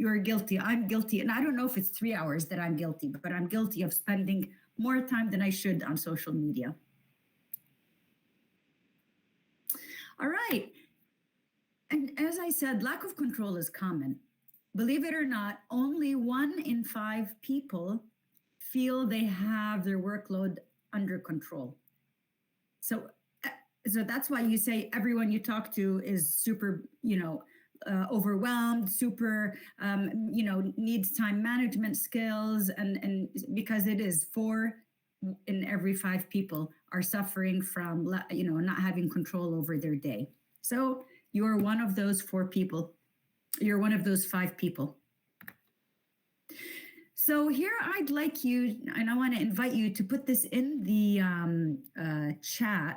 you're guilty. I'm guilty. And I don't know if it's 3 hours that I'm guilty, but I'm guilty of spending more time than I should on social media. All right. And as I said, lack of control is common. Believe it or not, only 1 in 5 people feel they have their workload under control. So that's why you say everyone you talk to is super, overwhelmed, super, needs time management skills, and because it is 4 in every 5 people are suffering from, not having control over their day. So you are one of those 4 people. You're one of those 5 people. So here I'd like you, and I want to invite you to put this in the chat.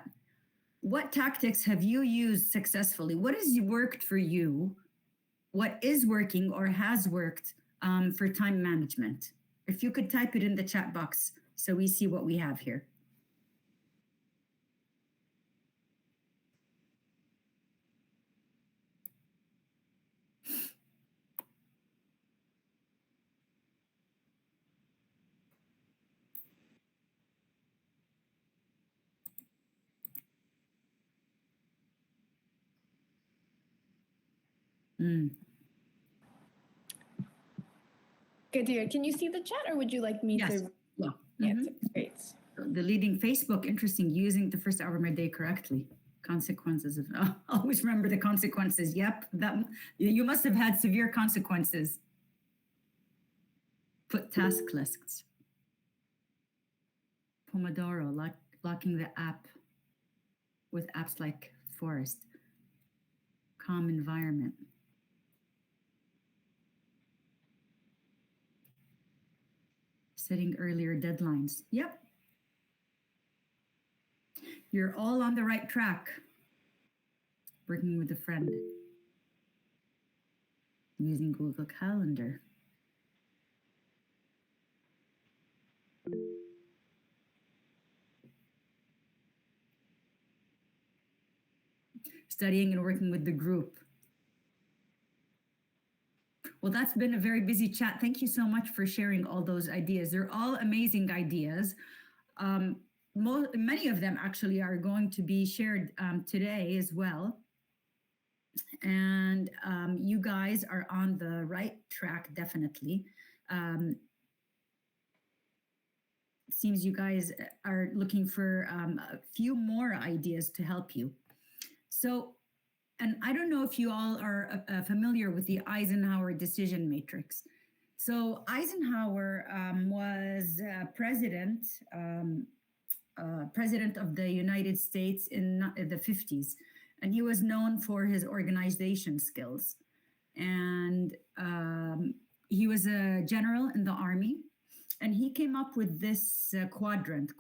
What tactics have you used successfully? What has worked for you? What is working or has worked for time management? If you could type it in the chat box so we see what we have here. Good. Can you see the chat, or would you like me to? Yeah. Yeah, great. Deleting Facebook, interesting. Using the first hour of my day correctly. Consequences of always remember the consequences. Yep, that you must have had severe consequences. Put task lists. Pomodoro, locking the app with apps like Forest. Calm environment. Setting earlier deadlines. Yep. You're all on the right track. Working with a friend. Using Google Calendar. Studying and working with the group. Well, that's been a very busy chat. Thank you so much for sharing all those ideas. They're all amazing ideas. Many of them actually are going to be shared today as well. And you guys are on the right track, definitely. It seems you guys are looking for a few more ideas to help you. So, and I don't know if you all are familiar with the Eisenhower decision matrix. So Eisenhower was president of the United States in the 50s, and he was known for his organization skills. And he was a general in the army, and he came up with this quadrant.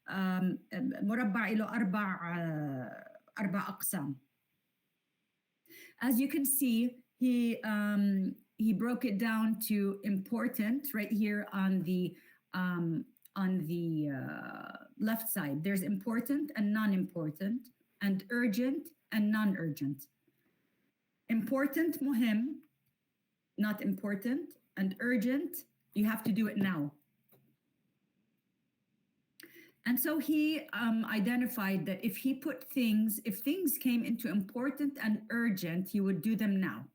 مربع له أربع أقسام. As you can see, he broke it down to important right here on the left side. There's important and non-important, and urgent and non-urgent. Important, muhim, not important, and urgent, you have to do it now. And so he identified that if things came into important and urgent, he would do them now.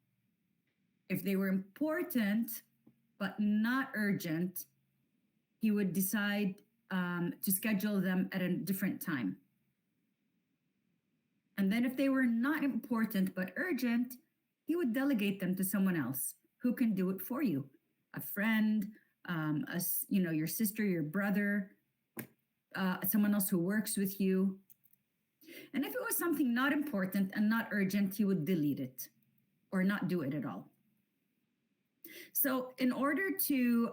If they were important but not urgent, he would decide to schedule them at a different time. And then if they were not important but urgent, he would delegate them to someone else who can do it for you. A friend, your sister, your brother, someone else who works with you. And if it was something not important and not urgent, he would delete it or not do it at all. So in order to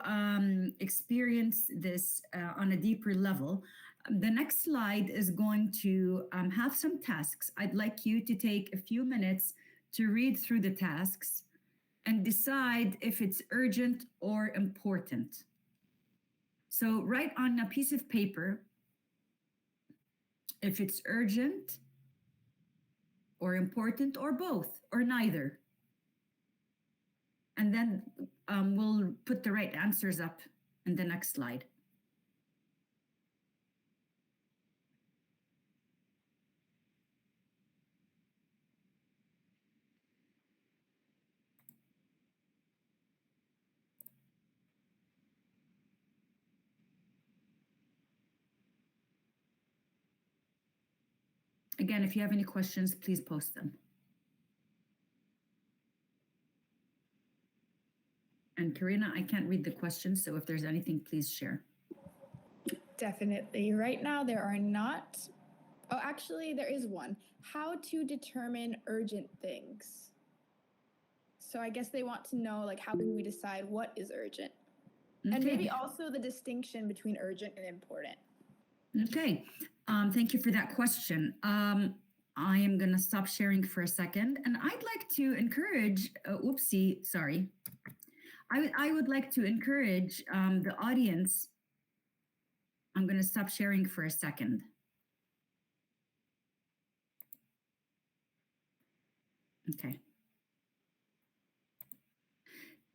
experience this on a deeper level, the next slide is going to have some tasks. I'd like you to take a few minutes to read through the tasks and decide if it's urgent or important. So write on a piece of paper if it's urgent or important or both or neither. and then we'll put the right answers up in the next slide. Again, if you have any questions, please post them. And Karina, I can't read the questions, so if there's anything, please share. Definitely. Right now, there are not. Oh, actually, there is one. How to determine urgent things. So I guess they want to know, like, how can we decide what is urgent? Okay. And maybe also the distinction between urgent and important. Okay. Thank you for that question. I am going to stop sharing for a second, and I'd like to encourage, oopsie, sorry. I would like to encourage the audience. I'm going to stop sharing for a second. Okay.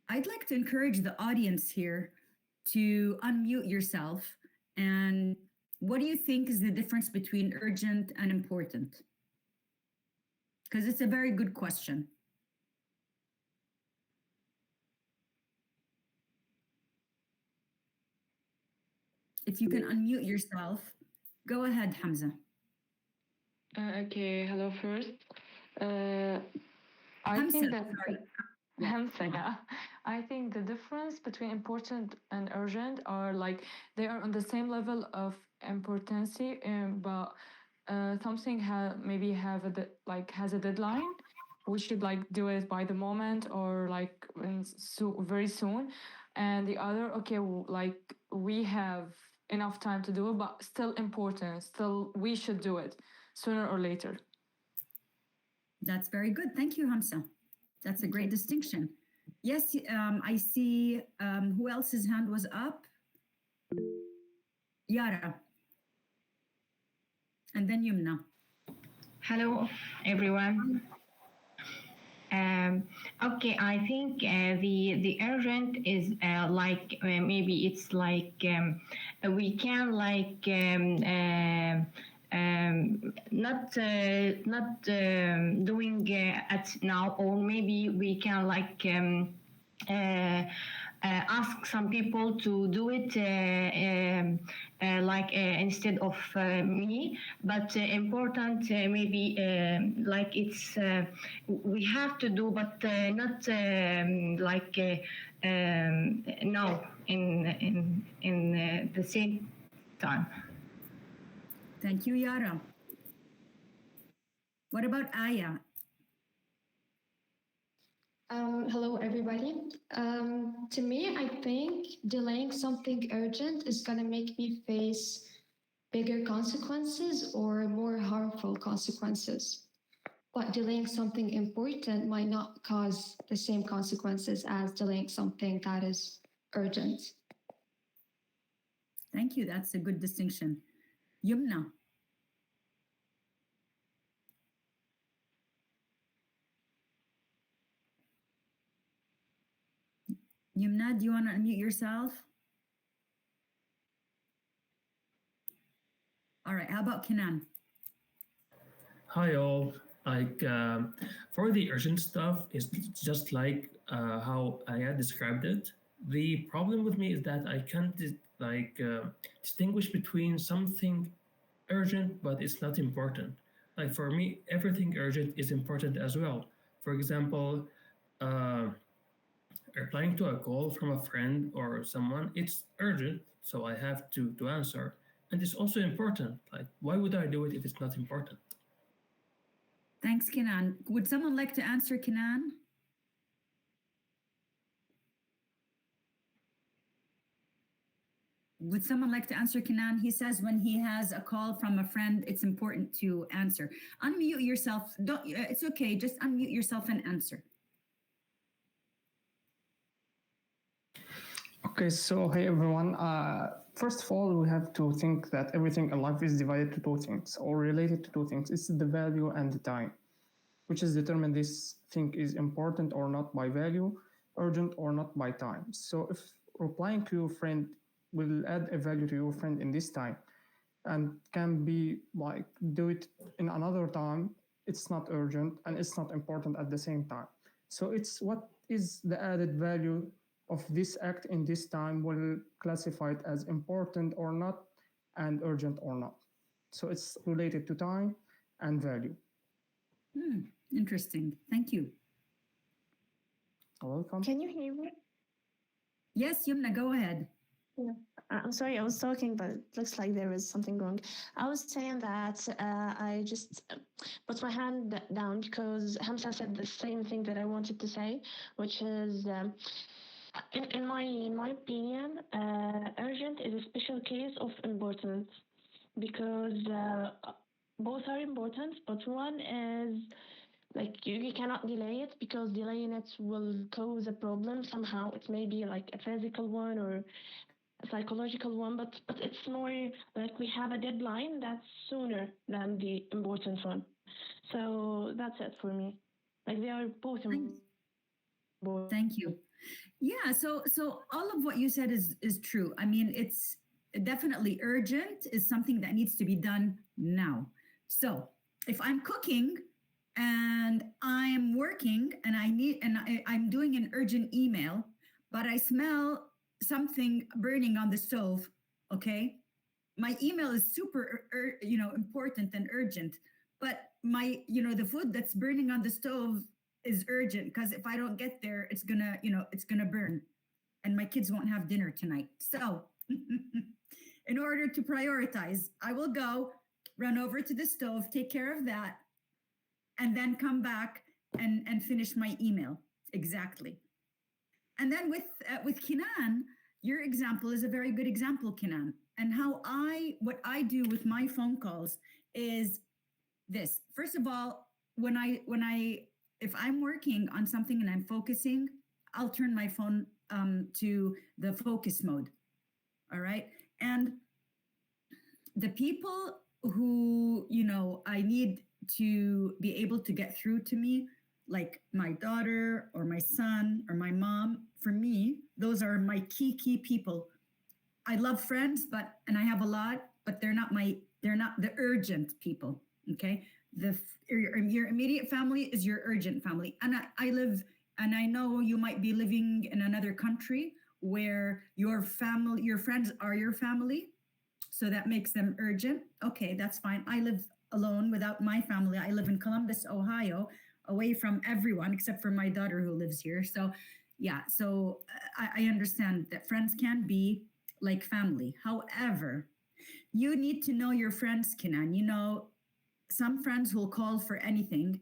I'd like to encourage the audience here to unmute yourself. And what do you think is the difference between urgent and important? Because it's a very good question. If you can unmute yourself, go ahead, Hamza. Okay, hello first. I Hamza, think that sorry. Hamza, yeah. I think the difference between important and urgent are like they are on the same level of importance, but something maybe has a deadline. We should like do it by the moment or like very soon. And the other, okay, like we have enough time to do it, but still important. Still, we should do it sooner or later. That's very good. Thank you, Hamza. That's a great distinction. Yes, I see who else's hand was up? Yara. And then Yumna. Hello, everyone. Okay, I think the urgent is maybe it's like we can like not doing at now, or maybe we can like ask some people to do it instead of me, but important maybe like it's we have to do, but not now in the same time. Thank you, Yara. What about Aya? Hello, everybody. To me, I think delaying something urgent is going to make me face bigger consequences or more harmful consequences. But delaying something important might not cause the same consequences as delaying something that is urgent. Thank you. That's a good distinction. Yumna. Yumna, do you want to unmute yourself? All right, how about Kenan? Hi all. Like for the urgent stuff, it's just like how Aya described it. The problem with me is that I can't distinguish between something urgent but it's not important. Like for me, everything urgent is important as well. For example, replying to a call from a friend or someone, it's urgent, so I have to answer. And it's also important. Like, why would I do it if it's not important? Thanks, Kenan. Would someone like to answer, Kenan? Would someone like to answer, Kenan? He says when he has a call from a friend, it's important to answer. Unmute yourself. Don't. It's okay. Just unmute yourself and answer. Okay, so hey everyone. First of all, we have to think that everything in life is divided to two things or related to two things. It's the value and the time, which is determined this thing is important or not by value. urgent or not by time. So if replying to your friend will add a value to your friend in this time and can be like do it in another time, it's not urgent and it's not important at the same time. So it's what is the added value of this act in this time will classify it as important or not and urgent or not. So it's related to time and value. Hmm, interesting. Thank you. Welcome. Can you hear me? Yes, Yumna, go ahead. Yeah. I'm sorry, I was talking, but it looks like there is something wrong. I was saying that I just put my hand down because Hamza said the same thing that I wanted to say, which is, in my opinion, urgent is a special case of importance because both are important, but one is like you cannot delay it because delaying it will cause a problem somehow. It may be like a physical one or a psychological one, but it's more like we have a deadline that's sooner than the important one. So that's it for me. Like they are both Thank, important. thank you. Yeah, so all of what you said is true. I mean, it's definitely urgent is something that needs to be done now. So if I'm cooking and I'm working and I'm doing an urgent email, but I smell something burning on the stove, okay? My email is super important and urgent, but my the food that's burning on the stove is urgent because if I don't get there, it's gonna burn, and my kids won't have dinner tonight. So, in order to prioritize, I will go run over to the stove, take care of that, and then come back and finish my email. Exactly. And then with Kinan, your example is a very good example, Kinan. And what I do with my phone calls is this. First of all, when I if I'm working on something and I'm focusing, I'll turn my phone to the focus mode. All right. And the people who, I need to be able to get through to me, like my daughter or my son or my mom, for me, those are my key people. I love friends, and I have a lot, but they're not the urgent people. Okay. Your immediate family is your urgent family. And I live, and I know you might be living in another country where your friends are your family. So that makes them urgent. Okay, that's fine. I live alone without my family. I live in Columbus, Ohio, away from everyone except for my daughter who lives here. So, yeah, so I understand that friends can be like family. However, you need to know your friends, Kinan. Some friends will call for anything,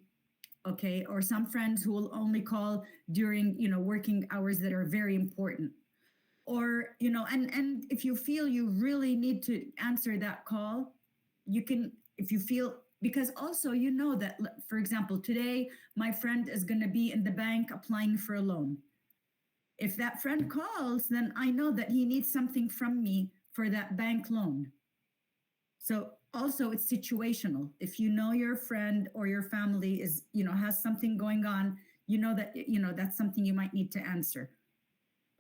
okay, or some friends who will only call during working hours that are very important, or and if you feel you really need to answer that call, you can, if you feel, because also that, for example, today my friend is going to be in the bank applying for a loan. If that friend calls, then I know that he needs something from me for that bank loan. So also it's situational. If your friend or your family is, has something going on, that's something you might need to answer.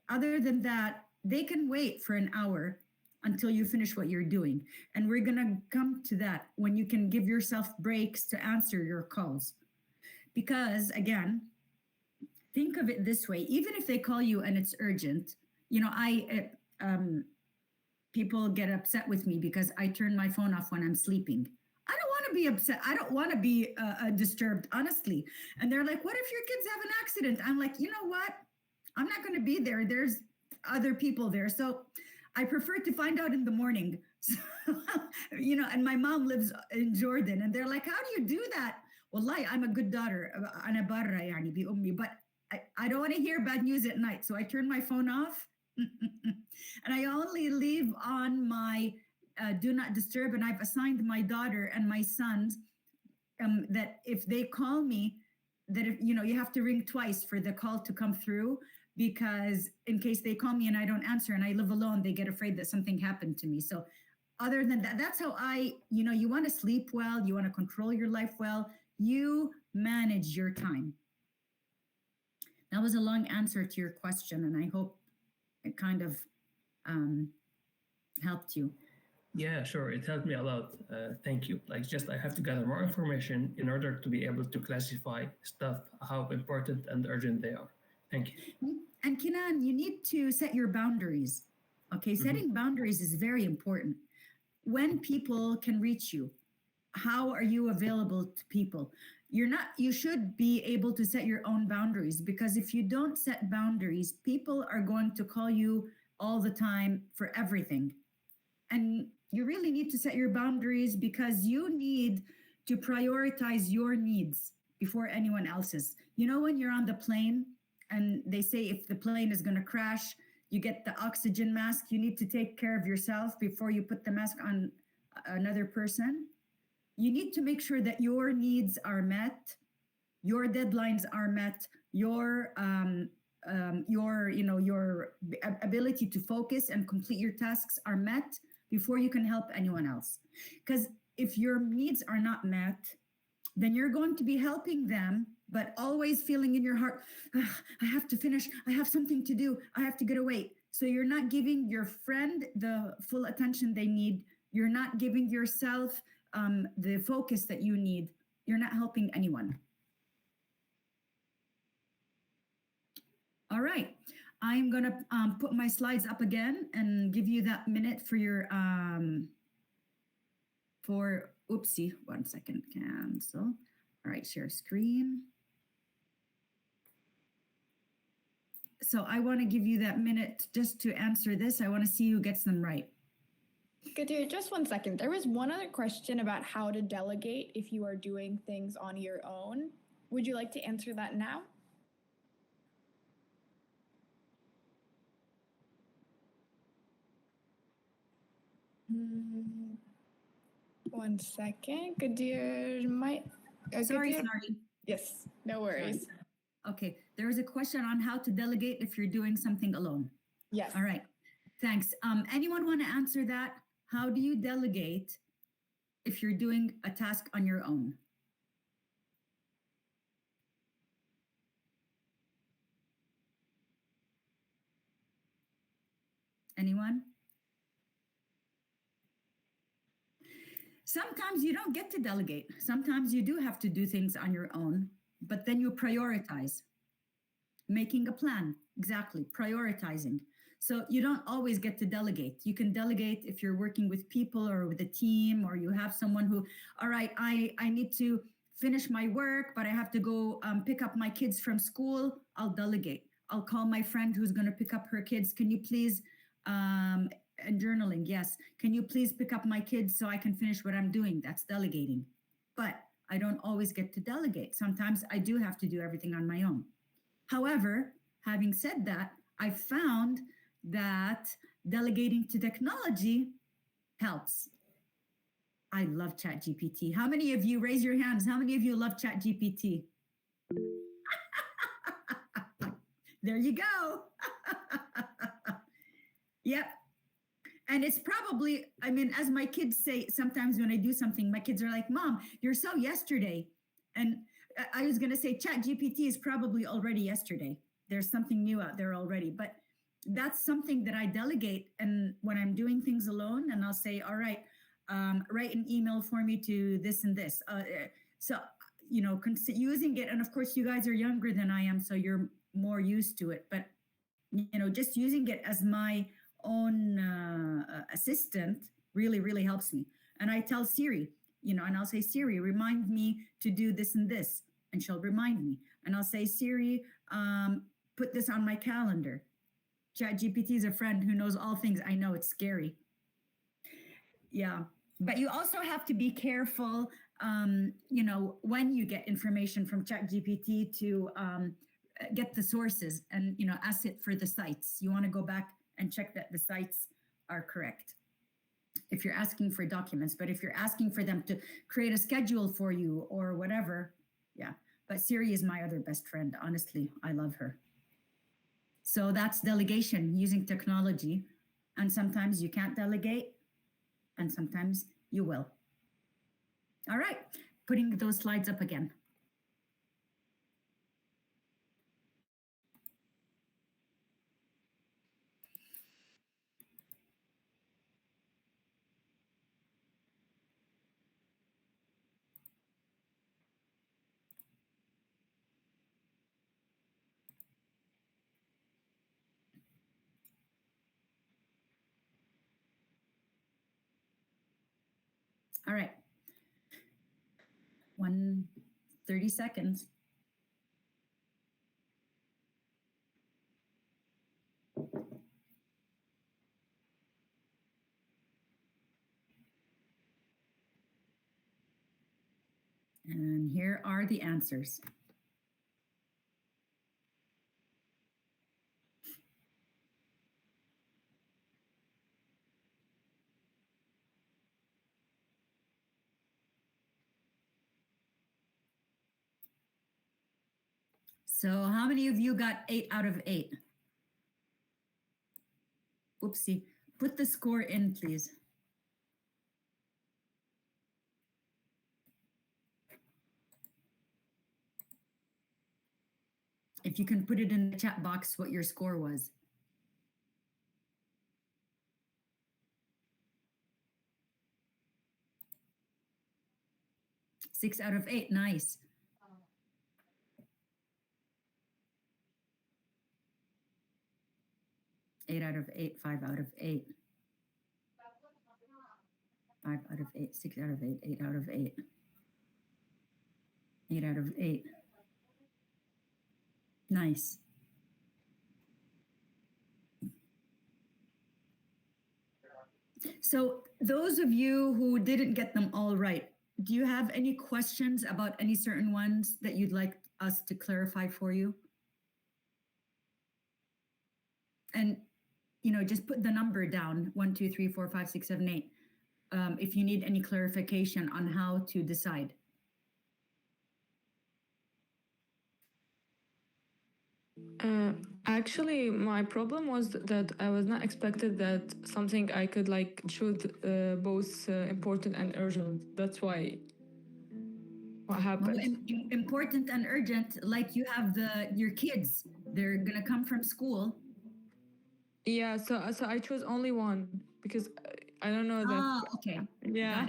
Other than that, they can wait for an hour until you finish what you're doing. And we're going to come to that when you can give yourself breaks to answer your calls. Because again, think of it this way, even if they call you and it's urgent, people get upset with me because I turn my phone off when I'm sleeping. I don't want to be upset. I don't want to be disturbed, honestly. And they're like, what if your kids have an accident? I'm like, you know what? I'm not going to be there. There's other people there. So I prefer to find out in the morning. So, and my mom lives in Jordan, and they're like, how do you do that? Wallahi, I'm a good daughter. Ana barra yani bi ummi, but I don't want to hear bad news at night. So I turn my phone off and I only leave on my do not disturb. And I've assigned my daughter and my sons that if they call me, that if, you have to ring twice for the call to come through, because in case they call me and I don't answer and I live alone, they get afraid that something happened to me. So other than that, that's how you want to sleep well, you want to control your life well, you manage your time. That was a long answer to your question, and I hope it kind of um, helped you. Yeah, sure. It helped me a lot. Thank you. Like, just I have to gather more information in order to be able to classify stuff, how important and urgent they are. Thank you. And Kinan, you need to set your boundaries. Okay, setting boundaries is very important. When people can reach you, how are you available to people? You should be able to set your own boundaries, because if you don't set boundaries, people are going to call you all the time for everything. And you really need to set your boundaries, because you need to prioritize your needs before anyone else's. You know, when you're on the plane and they say if the plane is going to crash, you get the oxygen mask, you need to take care of yourself before you put the mask on another person. You need to make sure that your needs are met, your deadlines are met, your ability to focus and complete your tasks are met before you can help anyone else. Because if your needs are not met, then you're going to be helping them, but always feeling in your heart, I have to finish, I have something to do, I have to get away. So you're not giving your friend the full attention they need. You're not giving yourself the focus that you need. You're not helping anyone. All right. I'm going to put my slides up again and give you that minute for your, oopsie, 1 second, cancel. All right, share screen. So I want to give you that minute just to answer this. I want to see who gets them right. Kadir, just 1 second. There was one other question about how to delegate if you are doing things on your own. Would you like to answer that now? Mm, 1 second. Kadir might. Sorry. Yes, no worries. Okay, there is a question on how to delegate if you're doing something alone. Yes. All right, thanks. Anyone want to answer that? How do you delegate if you're doing a task on your own? Anyone? Sometimes you don't get to delegate. Sometimes you do have to do things on your own, but then you prioritize. Making a plan, exactly, prioritizing. So you don't always get to delegate. You can delegate if you're working with people or with a team, or you have someone who, all right, I need to finish my work, but I have to go pick up my kids from school. I'll delegate. I'll call my friend who's going to pick up her kids. Can you please, and journaling, yes. Can you please pick up my kids so I can finish what I'm doing? That's delegating. But I don't always get to delegate. Sometimes I do have to do everything on my own. However, having said that, I found that delegating to technology helps. I love ChatGPT. How many of you, raise your hands, how many of you love ChatGPT? There you go. Yep. And it's probably, I mean, as my kids say, sometimes when I do something, my kids are like, Mom, you're so yesterday. And I was going to say ChatGPT is probably already yesterday. There's something new out there already. But that's something that I delegate. And when I'm doing things alone, and I'll say, all right, write an email for me to this and this. So, you know, using it. And of course, you guys are younger than I am, so you're more used to it. But, you know, just using it as my own assistant really, really helps me. And I tell Siri, you know, and I'll say, Siri, remind me to do this and this. And she'll remind me. And I'll say, Siri, put this on my calendar. ChatGPT is a friend who knows all things. I know it's scary. Yeah. But you also have to be careful, you know, when you get information from ChatGPT to get the sources and, you know, ask it for the sites. You want to go back and check that the sites are correct if you're asking for documents. But if you're asking for them to create a schedule for you or whatever, yeah. But Siri is my other best friend. Honestly, I love her. So that's delegation, using technology. And sometimes you can't delegate, and sometimes you will. All right, putting those slides up again. All right. 30 seconds. And here are the answers. So how many of you got 8 out of 8? Whoopsie. Put the score in, please. If you can put it in the chat box what your score was. 6 out of 8, nice. Eight out of 8, 5 out of 8. 5 out of 8, 6 out of 8, 8 out of 8. 8 out of 8. Nice. So those of you who didn't get them all right, do you have any questions about any certain ones that you'd like us to clarify for you? And, just put the number down, 1, 2, 3, 4, 5, 6, 7, 8. If you need any clarification on how to decide. Actually, my problem was that I was not expected that something I could choose both important and urgent. That's why what happened. Well, important and urgent, like you have your kids. They're gonna come from school. Yeah, so I chose only one because I don't know that. Okay. Yeah.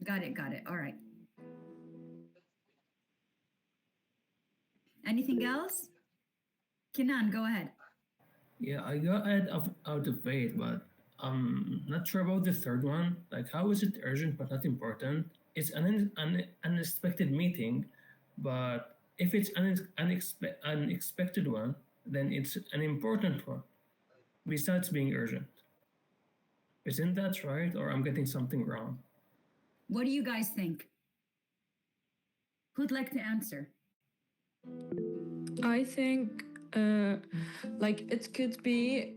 Got it. All right. Anything else? Kinan, go ahead. Yeah, I got out of 8, but I'm not sure about the third one. Like, how is it urgent but not important? It's an unexpected meeting, but if it's unexpected one, then it's an important one, besides being urgent. Isn't that right, or I'm getting something wrong? What do you guys think? Who'd like to answer? I think it could be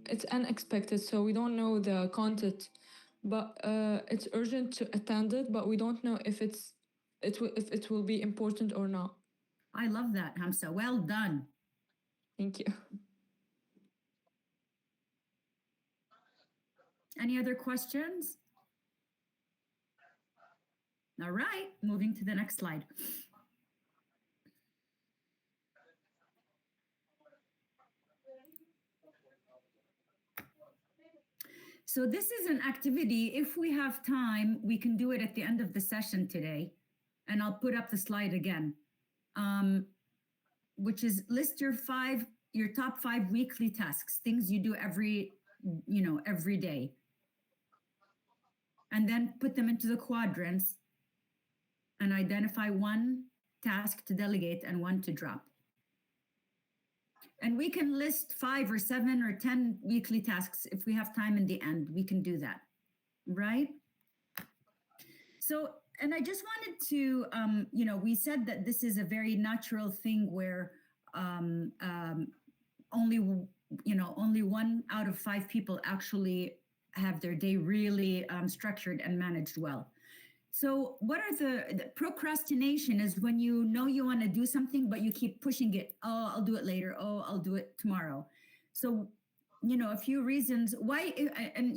it's unexpected, so we don't know the content, but it's urgent to attend it, but we don't know if if it will be important or not. I love that, Hamza. Well done. Thank you. Any other questions? All right, moving to the next slide. So this is an activity. If we have time, we can do it at the end of the session today. And I'll put up the slide again, which is list your top 5 weekly tasks, things you do every day. And then put them into the quadrants and identify one task to delegate and one to drop. And we can list 5 or 7 or 10 weekly tasks. If we have time in the end, we can do that, right? So, and I just wanted to, we said that this is a very natural thing where only 1 out of 5 people actually have their day really structured and managed well. So what are the procrastination is when you know you want to do something, but you keep pushing it. Oh, I'll do it later. Oh, I'll do it tomorrow. So, a few reasons why, and,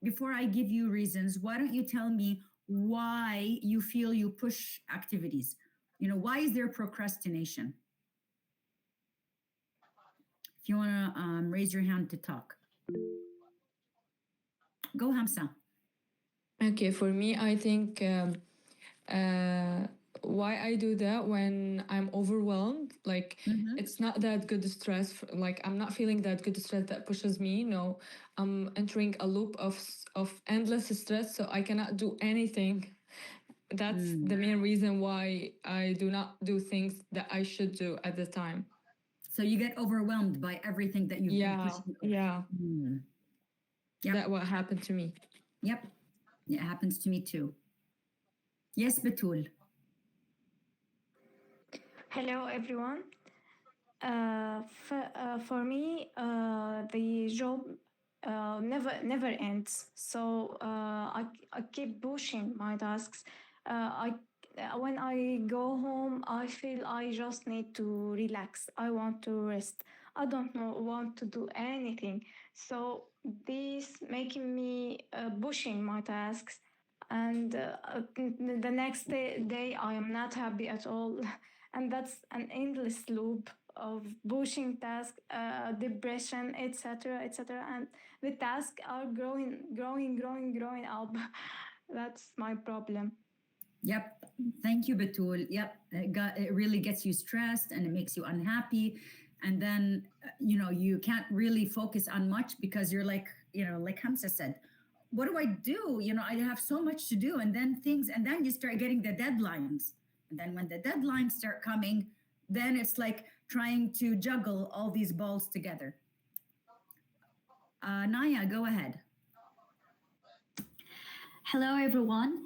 before I give you reasons, why don't you tell me why you feel you push activities? Why is there procrastination? If you want to raise your hand to talk. Go, Hamza. Okay, for me, I think why I do that when I'm overwhelmed. Like, Mm-hmm. it's not that good stress. Like, I'm not feeling that good stress that pushes me. No, I'm entering a loop of endless stress, so I cannot do anything. That's Mm. the main reason why I do not do things that I should do at the time. So you get overwhelmed by everything that you've been Yeah, pushing off. yeah, Mm. Yep. that what happened to me. Yep. It happens to me too. Yes, Batul. Hello, everyone. For me, the job never ends. So I keep pushing my tasks. I When I go home, I feel I just need to relax. I want to rest. I don't know want to do anything. So this making me pushing my tasks, and the next day I am not happy at all. And that's an endless loop of pushing tasks, depression, etc., etc., and the tasks are growing up. That's my problem. Yep. Thank you, Batul. Yep. It really gets you stressed and it makes you unhappy. And then, you can't really focus on much because you're like, like Hamza said, what do I do? I have so much to do. And then you start getting the deadlines. And then when the deadlines start coming, then it's like trying to juggle all these balls together. Naya, go ahead. Hello, everyone.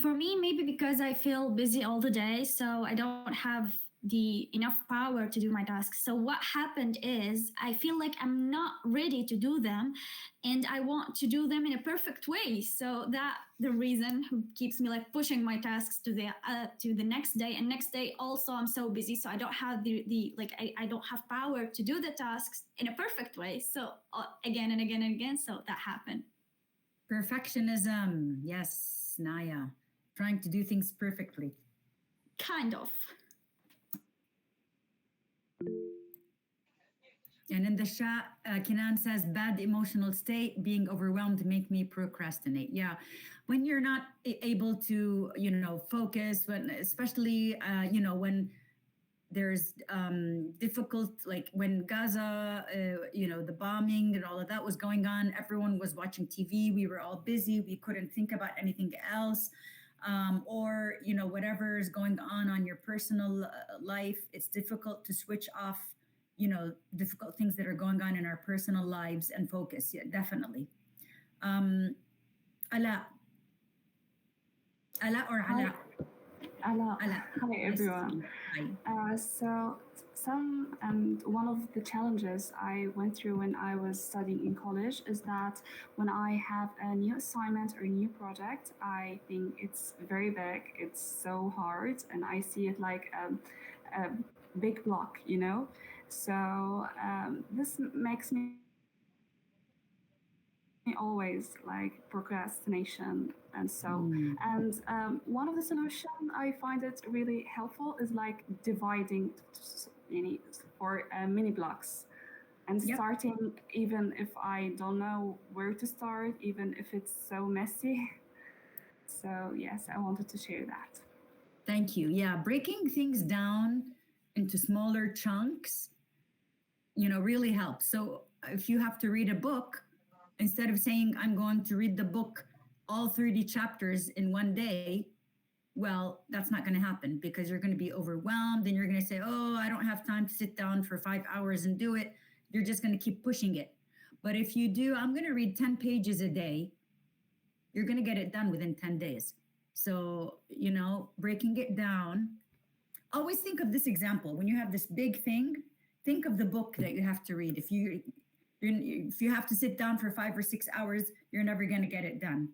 For me, maybe because I feel busy all the day, so I don't have the enough power to do my tasks. So what happened is I feel like I'm not ready to do them, and I want to do them in a perfect way. So that the reason who keeps me like pushing my tasks to the next day, and next day also I'm so busy, so I don't have the like I don't have power to do the tasks in a perfect way. So again and again and again, so that happened. Perfectionism. Yes, Naya. Trying to do things perfectly. Kind of. And in the chat, Kinan says, bad emotional state, being overwhelmed make me procrastinate. Yeah. When you're not able to, focus, when, especially, when there's difficult, like when Gaza, the bombing and all of that was going on, everyone was watching TV. We were all busy. We couldn't think about anything else. Or, whatever is going on your personal life, it's difficult to switch off, difficult things that are going on in our personal lives and focus. Yeah, definitely. Ala. Ala or Ala? Hello. Ala. Hi, Nice to see everyone. you. Hi. So, some and one of the challenges I went through when I was studying in college is that when I have a new assignment or a new project, I think it's very big, it's so hard, and I see it like a big block, you know? So, this makes me always like procrastination and so. Mm. And one of the solution I find it really helpful is like dividing for mini blocks and Yep. starting even if I don't know where to start, even if it's so messy. So yes, I wanted to share that. Thank you. Yeah, breaking things down into smaller chunks, really helps. So if you have to read a book, instead of saying, I'm going to read the book, all 30 chapters in one day, well, that's not going to happen because you're going to be overwhelmed and you're going to say, oh, I don't have time to sit down for 5 hours and do it. You're just going to keep pushing it. But if you do, I'm going to read 10 pages a day, you're going to get it done within 10 days. So, breaking it down. Always think of this example. When you have this big thing, think of the book that you have to read. If you have to sit down for 5 or 6 hours, you're never going to get it done.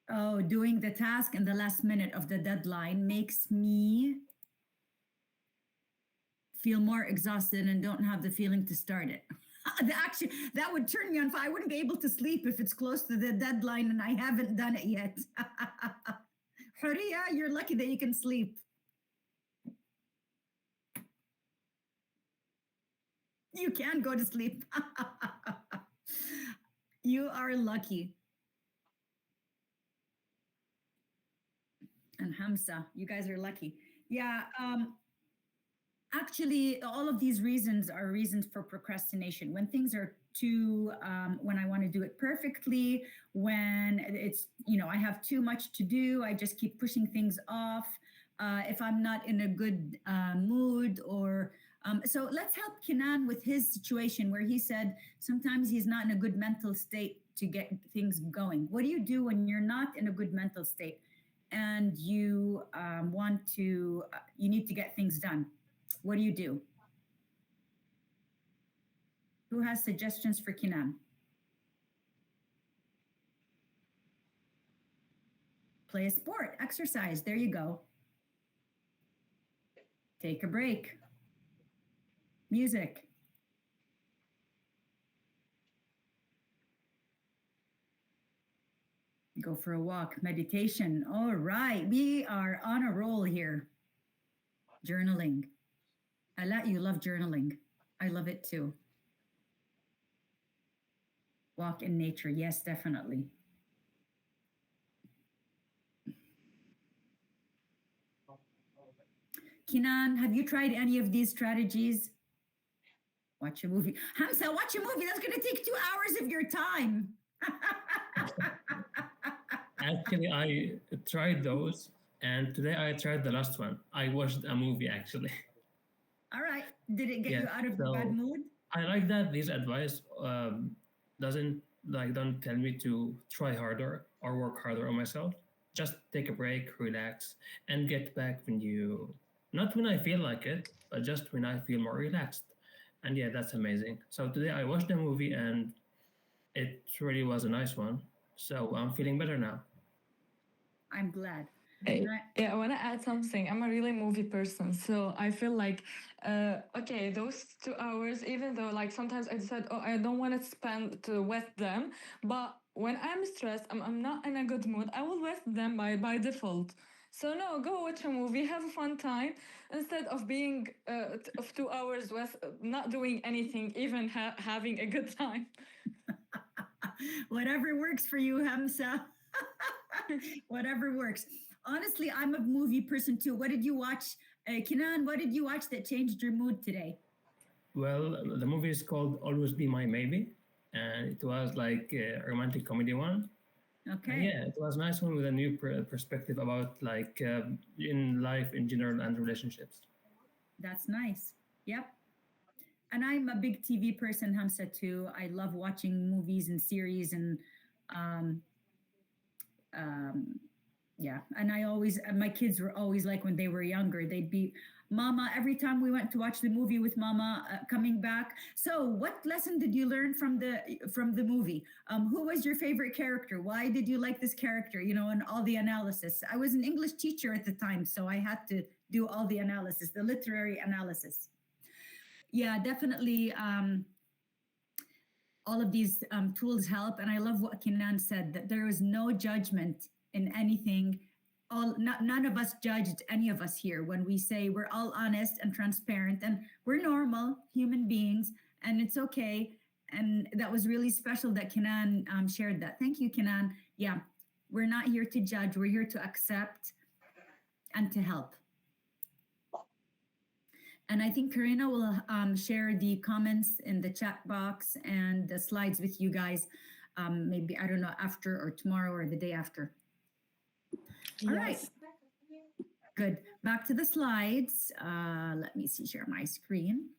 Oh, doing the task in the last minute of the deadline makes me feel more exhausted and don't have the feeling to start it. Actually, that would turn me on fire. I wouldn't be able to sleep if it's close to the deadline and I haven't done it yet. Huria, you're lucky that you can sleep. You can go to sleep. You are lucky. and Hamza. You guys are lucky. Yeah, actually, all of these reasons are reasons for procrastination. When things are too, when I want to do it perfectly, when it's, I have too much to do, I just keep pushing things off. If I'm not in a good mood, or so let's help Kinan with his situation where he said sometimes he's not in a good mental state to get things going. What do you do when you're not in a good mental state and you you need to get things done? What do you do? Who has suggestions for Kinan? Play a sport, exercise. There you go. Take a break. Music. Go for a walk. Meditation. All right. We are on a roll here. Journaling. Alat, you love journaling. I love it too. Walk in nature. Yes, definitely. Kinan, have you tried any of these strategies? Watch a movie. Hamza, watch a movie. That's going to take 2 hours of your time. Actually, I tried those, and today I tried the last one. I watched a movie actually. All right. Did it get Yeah, you out of the so bad mood? I like that this advice doesn't don't tell me to try harder or work harder on myself. Just take a break, relax, and get back when you not when I feel like it, but just when I feel more relaxed. And yeah, that's amazing. So today I watched the movie and it really was a nice one. So I'm feeling better now. I'm glad. Yeah, I want to add something. I'm a really movie person, so I feel like, okay, those 2 hours, even though like sometimes I decide, oh, I don't want to spend to waste them, but when I'm stressed, I'm not in a good mood, I will waste them by default. So no, go watch a movie, have a fun time, instead of being of 2 hours with not doing anything, even having a good time. Whatever works for you, Hamza. Whatever works. Honestly, I'm a movie person too. What did you watch? Kinan, what did you watch that changed your mood today? Well, the movie is called Always Be My Maybe, and it was like a romantic comedy one. And Okay, yeah, it was nice one with a new perspective about like in life in general and relationships. that's nice. Yep. And I'm a big TV person, Hamza, too. I love watching movies and series and um, um, yeah. And I always, my kids were always like when they were younger, they'd be, Mama, every time we went to watch the movie with Mama coming back. So, what lesson did you learn from the movie? Who was your favorite character? Why did you like this character? And all the analysis. I was an English teacher at the time, so I had to do all the analysis, the literary analysis. Yeah, definitely. All of these tools help, and I love what Kinan said, that there is no judgment in anything. None of us judged any of us here when we say we're all honest and transparent, and we're normal human beings, and it's okay. And that was really special that Kinan shared that. Thank you, Kinan. Yeah, we're not here to judge. We're here to accept and to help. And I think Karina will share the comments in the chat box and the slides with you guys. Maybe, I don't know, after or tomorrow or the day after. All right. Yes. Good. Back to the slides. Let me see, share my screen.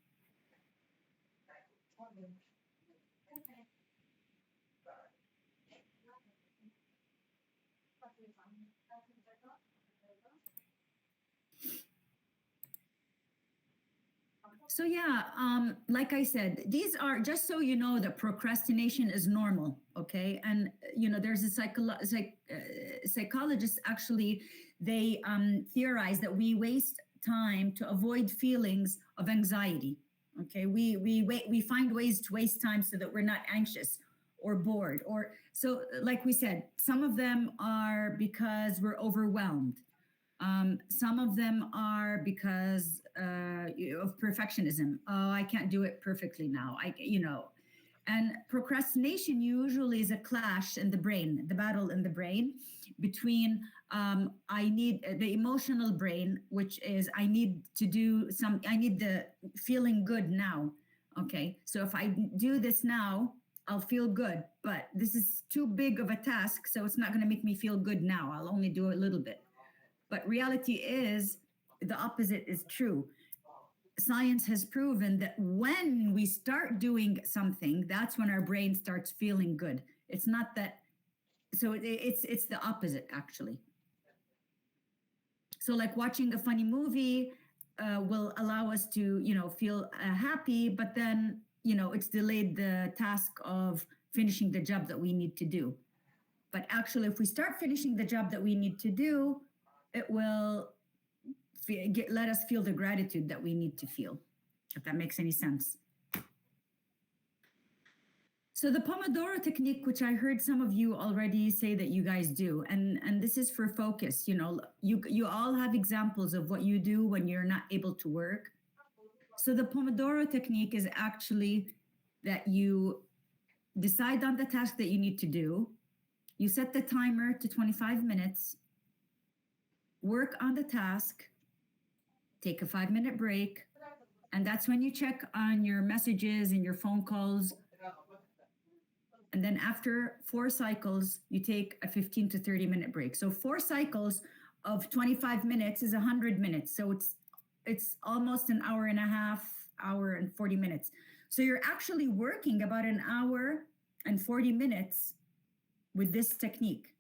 So yeah, like I said, these are just so you know that procrastination is normal, okay? And there's a psychologist actually, they theorize that we waste time to avoid feelings of anxiety. Okay, we find ways to waste time so that we're not anxious or bored, or so like we said, some of them are because we're overwhelmed. Some of them are because of perfectionism. Oh, I can't do it perfectly now. And procrastination usually is a clash in the brain, the battle in the brain between I need the emotional brain, which is I need to do some, I need the feeling good now. Okay. So if I do this now, I'll feel good, but this is too big of a task. So it's not going to make me feel good now. I'll only do a little bit. But reality is the opposite is true. Science has proven that when we start doing something, that's when our brain starts feeling good. It's not that, so it's the opposite actually. So like watching a funny movie will allow us to, feel happy, but then, it's delayed the task of finishing the job that we need to do. But actually, if we start finishing the job that we need to do, it will let us feel the gratitude that we need to feel, if that makes any sense. So the Pomodoro technique, which I heard some of you already say that you guys do, and this is for focus. You all have examples of what you do when you're not able to work. So the Pomodoro technique is actually that you decide on the task that you need to do, you set the timer to 25 minutes, work on the task, take a 5-minute break, and that's when you check on your messages and your phone calls. And then after 4 cycles, you take a 15 to 30-minute break. So 4 cycles of 25 minutes is 100 minutes. So it's almost an hour and a half, hour and 40 minutes. So you're actually working about an hour and 40 minutes with this technique,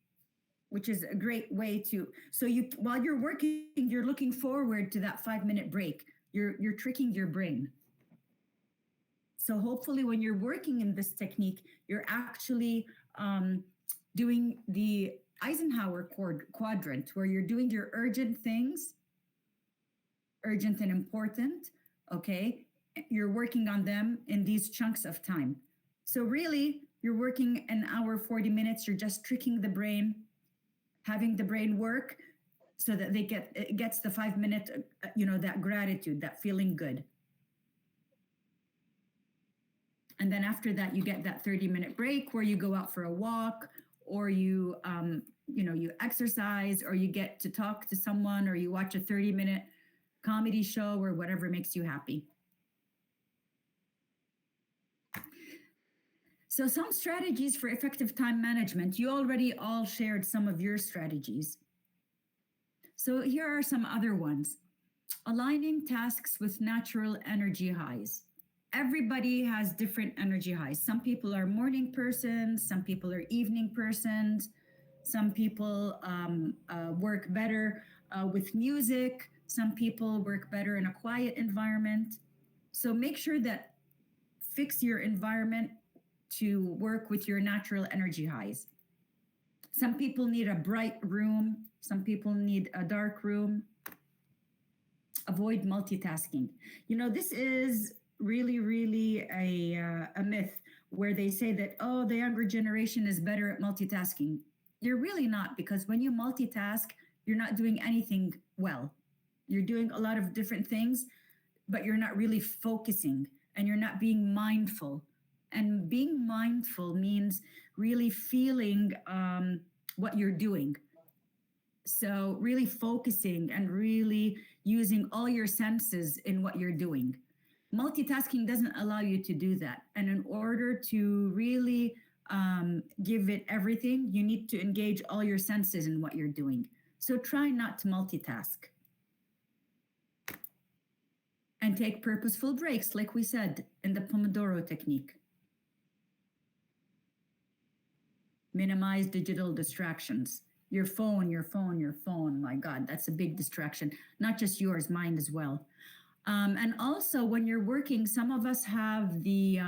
which is a great way to, so you, while you're working, you're looking forward to that 5-minute break. You're tricking your brain. So hopefully when you're working in this technique, you're actually doing the Eisenhower quadrant, where you're doing your urgent things, urgent and important, okay? You're working on them in these chunks of time. So really, you're working an hour, 40 minutes, you're just tricking the brain, having the brain work so that it gets the 5-minute, that gratitude, that feeling good. And then after that, you get that 30-minute break where you go out for a walk, or you exercise, or you get to talk to someone, or you watch a 30-minute comedy show, or whatever makes you happy. So some strategies for effective time management. You already all shared some of your strategies. So here are some other ones. Aligning tasks with natural energy highs. Everybody has different energy highs. Some people are morning persons, some people are evening persons, some people work better with music, some people work better in a quiet environment. So make sure that fix your environment to work with your natural energy highs. Some people need a bright room, some people need a dark room. Avoid multitasking. This is really a myth where they say that, oh, the younger generation is better at multitasking. You're really not, because when you multitask, you're not doing anything well. You're doing a lot of different things, but you're not really focusing, and you're not being mindful. And being mindful means really feeling what you're doing. So really focusing and really using all your senses in what you're doing. Multitasking doesn't allow you to do that. And in order to really give it everything, you need to engage all your senses in what you're doing. So try not to multitask. And take purposeful breaks, like we said in the Pomodoro technique. Minimize digital distractions. Your phone. My God, that's a big distraction. Not just yours, mine as well. And also, when you're working, some of us have the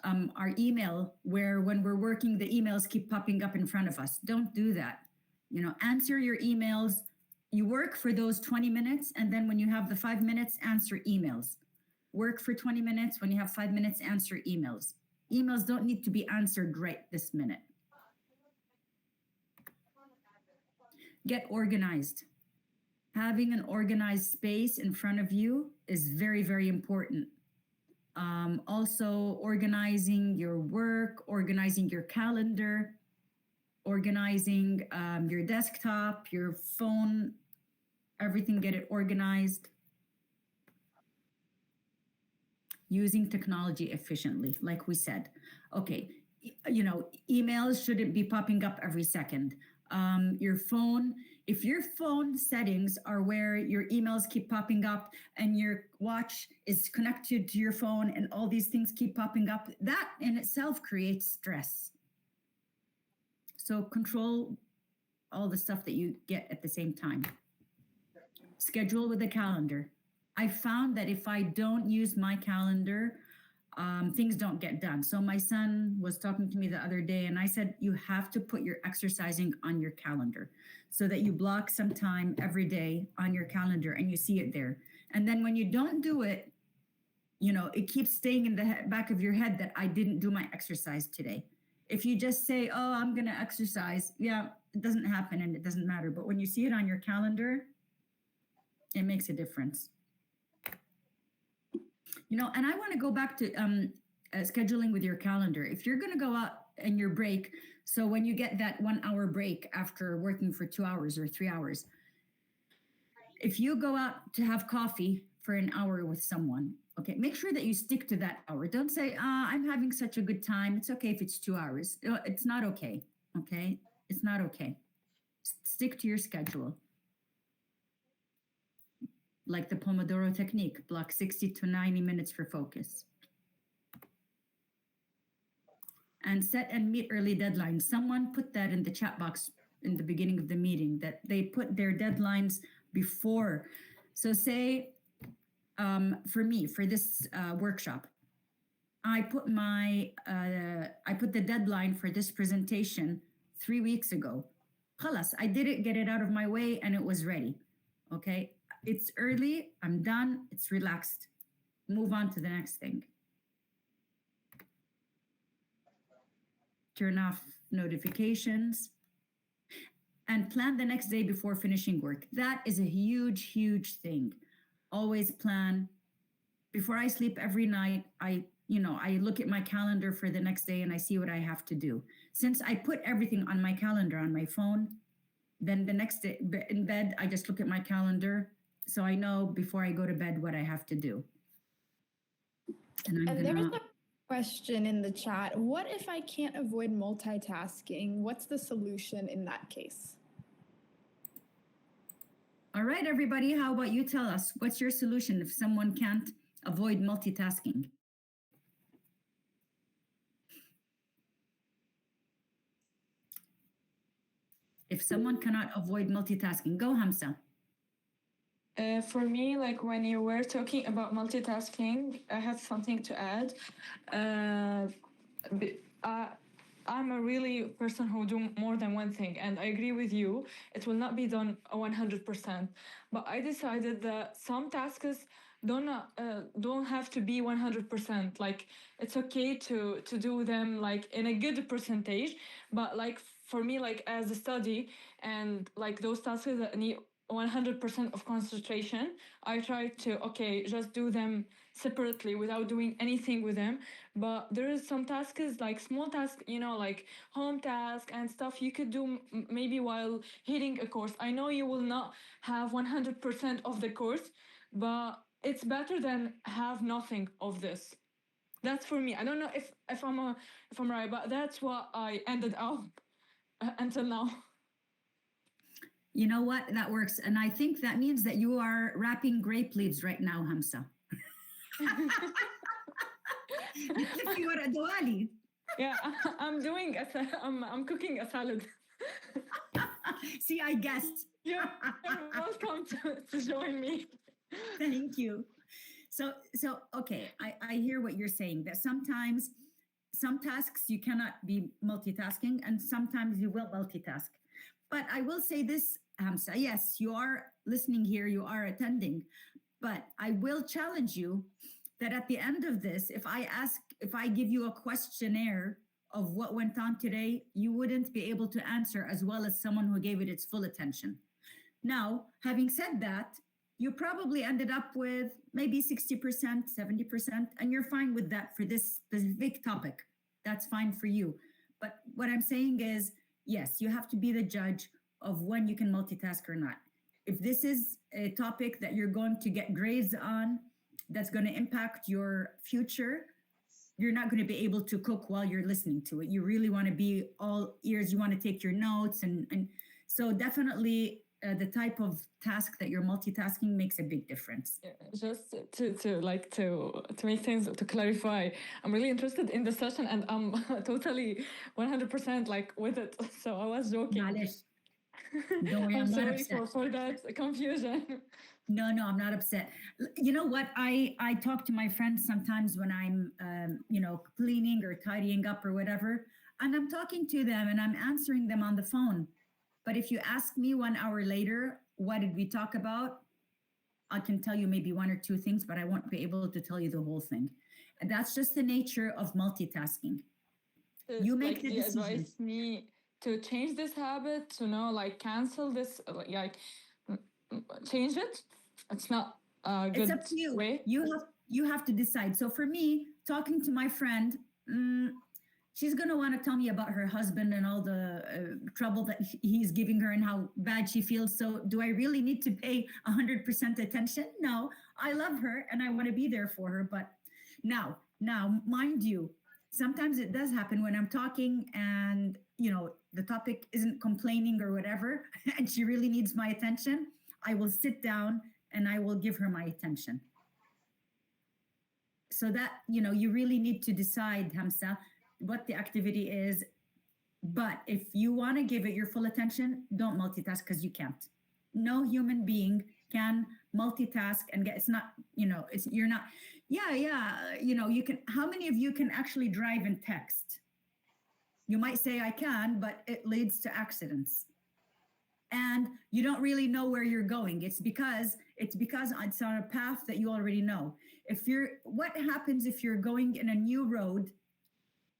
our email, where when we're working, the emails keep popping up in front of us. Don't do that. Answer your emails. You work for those 20 minutes, and then when you have the 5 minutes, answer emails. Work for 20 minutes. When you have 5 minutes, answer emails. Emails don't need to be answered right this minute. Get organized. Having an organized space in front of you is very, very important. Also, organizing your work, organizing your calendar, organizing your desktop, your phone, everything, get it organized. Using technology efficiently, like we said. Okay, emails shouldn't be popping up every second. Your phone, if your phone settings are where your emails keep popping up and your watch is connected to your phone and all these things keep popping up, that in itself creates stress. So control all the stuff that you get at the same time. Schedule with a calendar. I found that if I don't use my calendar, things don't get done. So my son was talking to me the other day, and I said, you have to put your exercising on your calendar so that you block some time every day on your calendar and you see it there. And then when you don't do it, it keeps staying in the back of your head that I didn't do my exercise today. If you just say, oh, I'm going to exercise, yeah, it doesn't happen and it doesn't matter. But when you see it on your calendar, it makes a difference. And I want to go back to scheduling with your calendar. If you're going to go out and your break, so when you get that 1 hour break after working for 2 hours or 3 hours, if you go out to have coffee for an hour with someone, okay, make sure that you stick to that hour. Don't say, I'm having such a good time. It's okay if it's 2 hours. It's not okay. Okay. It's not okay. Stick to your schedule. Like the Pomodoro technique, block 60 to 90 minutes for focus. And set and meet early deadlines. Someone put that in the chat box in the beginning of the meeting, that they put their deadlines before. So say, for me, for this workshop, I put the deadline for this presentation 3 weeks ago. Khalas, I didn't get it out of my way and it was ready. Okay. It's early, I'm done, it's relaxed. Move on to the next thing. Turn off notifications and plan the next day before finishing work. That is a huge, huge thing. Always plan. Before I sleep every night, I look at my calendar for the next day and I see what I have to do. Since I put everything on my calendar on my phone, then the next day in bed, I just look at my calendar. So I know before I go to bed what I have to do. And there's a question in the chat. What if I can't avoid multitasking? What's the solution in that case? All right, everybody, how about you tell us? What's your solution if someone can't avoid multitasking? If someone cannot avoid multitasking, go Hamza. For me, like when you were talking about multitasking, I had something to add. I'm a really person who do more than one thing, and I agree with you. It will not be done 100%. But I decided that some tasks don't have to be 100%. Like it's okay to do them like in a good percentage. But like for me, like as a study and like those tasks that need 100% of concentration, I try to just do them separately without doing anything with them. But there is some tasks like small tasks, like home task and stuff you could do maybe while hitting a course. I know you will not have 100% of the course, but it's better than have nothing of this. That's for me. I don't know if I'm right, but that's what I ended up until now. You know what? That works. And I think that means that you are wrapping grape leaves right now, Hamza. Yeah, I'm cooking a salad. See, I guessed. You're welcome to join me. Thank you. So okay, I hear what you're saying, that sometimes some tasks you cannot be multitasking and sometimes you will multitask. But I will say this, Hamza, yes, you are listening here, you are attending, but I will challenge you that at the end of this, if I give you a questionnaire of what went on today, you wouldn't be able to answer as well as someone who gave it its full attention. Now, having said that, you probably ended up with maybe 60%, 70%, and you're fine with that for this specific topic. That's fine for you. But what I'm saying is, yes, you have to be the judge of when you can multitask or not. If this is a topic that you're going to get grades on, that's going to impact your future, you're not going to be able to cook while you're listening to it. You really want to be all ears. You want to take your notes, and so definitely the type of task that you're multitasking makes a big difference. Yeah, just to make things to clarify, I'm really interested in the session and I'm totally 100% like with it. So I was joking. معلش. Don't worry, I'm I'm not sorry upset. for that confusion. No, I'm not upset. You know what? I talk to my friends sometimes when I'm cleaning or tidying up or whatever, and I'm talking to them and I'm answering them on the phone. But if you ask me 1 hour later, what did we talk about? I can tell you maybe one or two things, but I won't be able to tell you the whole thing. And that's just the nature of multitasking. You make Like the you decision. advise me to change this habit, to know like cancel this, change it. It's not a It's good up to you. way. You have to decide. So for me, talking to my friend, she's going to want to tell me about her husband and all the trouble that he's giving her and how bad she feels. So do I really need to pay 100% attention? No, I love her and I want to be there for her. But now, mind you, sometimes it does happen when I'm talking and, the topic isn't complaining or whatever, and she really needs my attention. I will sit down and I will give her my attention. So that, you really need to decide, Hamza, what the activity is. But if you want to give it your full attention, don't multitask because you can't. No human being can multitask and get, it's not, you're not, you can, how many of you can actually drive and text? You might say I can, but it leads to accidents. And you don't really know where you're going. It's because it's on a path that you already know. What happens if you're going in a new road,